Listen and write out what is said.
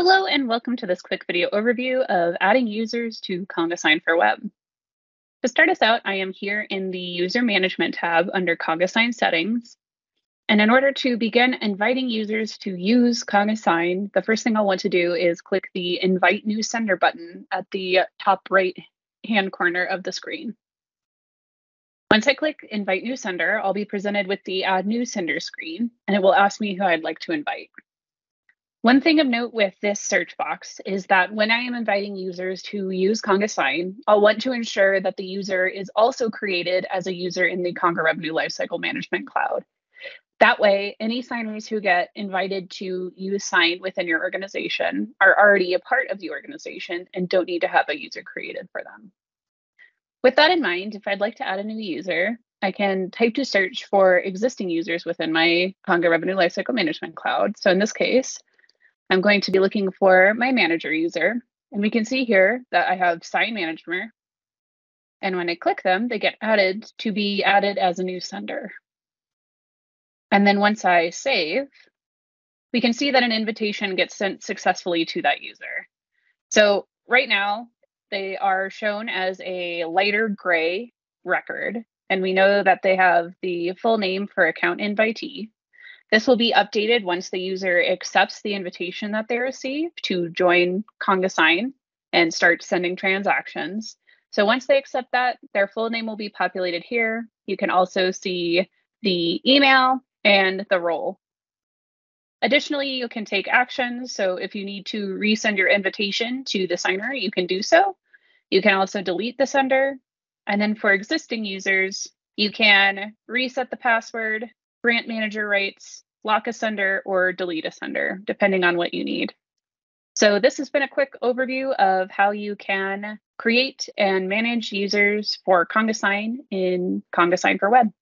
Hello and welcome to this quick video overview of adding users to Conga Sign for Web. To start us out, I am here in the User Management tab under Conga Sign Settings. And in order to begin inviting users to use Conga Sign, the first thing I'll want to do is click the Invite New Sender button at the top right-hand corner of the screen. Once I click Invite New Sender, I'll be presented with the Add New Sender screen, and it will ask me who I'd like to invite. One thing of note with this search box is that when I am inviting users to use Conga Sign, I'll want to ensure that the user is also created as a user in the Conga Revenue Lifecycle Management Cloud. That way, any signers who get invited to use Sign within your organization are already a part of the organization and don't need to have a user created for them. With that in mind, if I'd like to add a new user, I can type to search for existing users within my Conga Revenue Lifecycle Management Cloud. So in this case, I'm going to be looking for my manager user, and we can see here that I have Sign Manager. And when I click them, they get added to be added as a new sender. And then once I save, we can see that an invitation gets sent successfully to that user. So right now, they are shown as a lighter gray record, and we know that they have the full name for account invitee. This will be updated once the user accepts the invitation that they receive to join Conga Sign and start sending transactions. So once they accept that, their full name will be populated here. You can also see the email and the role. Additionally, you can take actions. So if you need to resend your invitation to the signer, you can do so. You can also delete the sender. And then for existing users, you can reset the password, grant manager rights, lock a sender, or delete a sender, depending on what you need. So this has been a quick overview of how you can create and manage users for Conga Sign in Conga Sign for Web.